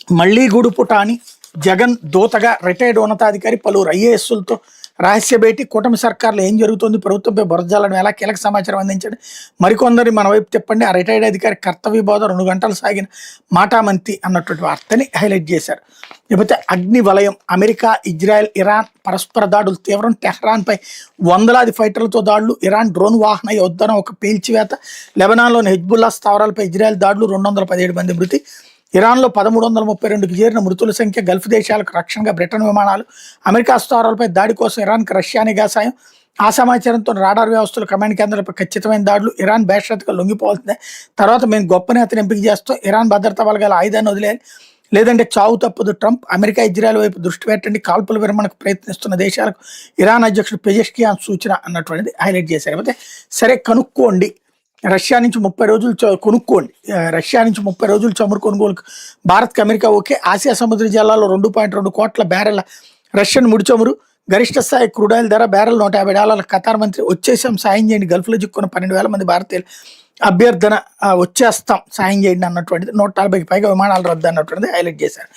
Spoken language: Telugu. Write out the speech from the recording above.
మళ్లీ గూడుపుట అని జగన్ దూతగా రిటైర్డ్ ఉన్నతాధికారి పలువురు ఐఏఎస్లతో రహస్య భేటీ. కూటమి సర్కార్లో ఏం జరుగుతుంది, ప్రభుత్వంపై బురజాలను ఎలా, కీలక సమాచారం అందించండి, మరికొందరిని మన వైపు తిప్పండి, ఆ రిటైర్డ్ అధికారి కర్తవ్య బోధ 2 గంటలు సాగిన మాటామంతి అన్నటువంటి వార్తని హైలైట్ చేశారు. లేకపోతే అగ్ని వలయం, అమెరికా, ఇజ్రాయెల్, ఇరాన్ పరస్పర దాడులు తీవ్రం, టెహ్రాన్పై వందలాది ఫైటర్లతో దాడులు, ఇరాన్ డ్రోన్ వాహన యుద్ధం ఒక పేల్చివేత, లెబనాన్లోని హెజ్బుల్లా స్థావరాలపై ఇజ్రాయెల్ దాడులు, 217 మంది మృతి, ఇరాన్లో 1332కి చేరిన మృతుల సంఖ్య, గల్ఫ్ దేశాలకు రక్షణగా బ్రిటన్ విమానాలు, అమెరికా స్థావరాలపై దాడి కోసం ఇరాన్కి రష్యా నిఘా సాయం, ఆ సమాచారంతో రాడార్ వ్యవస్థలు, కమాండ్ కేంద్రాలపై ఖచ్చితమైన దాడులు, ఇరాన్ బేషరతుగా లొంగిపోవాల్సిందే, తర్వాత మేము గొప్ప నేతను ఎంపిక చేస్తాం, ఇరాన్ భద్రతా బలగాల ఆయుధాన్ని వదిలేయాలి, లేదంటే చావు తప్పదు ట్రంప్, అమెరికా ఇజ్రాయెల్ వైపు దృష్టి పెట్టండి, కాల్పుల విరమణకు ప్రయత్నిస్తున్న దేశాలకు ఇరాన్ అధ్యక్షుడు పెజెష్కియాన్ సూచన అన్నటువంటిది హైలైట్ చేశారు. అయితే సరే కనుక్కోండి, రష్యా నుంచి 30 రోజులు కొనుక్కోండి, రష్యా నుంచి 30 రోజులు చమురు కొనుగోలుకు భారత్కి అమెరికా ఓకే, ఆసియా సముద్ర జలాల్లో 2.2 కోట్ల బ్యారెల రష్యన్ ముడి చమురు, గరిష్ట స్థాయి క్రూడాయిల్ ధర బ్యారెల్ $150. ఖతార్ మంత్రి వచ్చేసాం సాయం చేయండి, గల్ఫ్లో చిక్కున్న 12,000 మంది భారతీయులు అభ్యర్థన వచ్చేస్తాం సాయం చేయండి అన్నటువంటిది, 140కి పైగా విమానాలు రద్దు అన్నటువంటిది హైలైట్ చేశారు.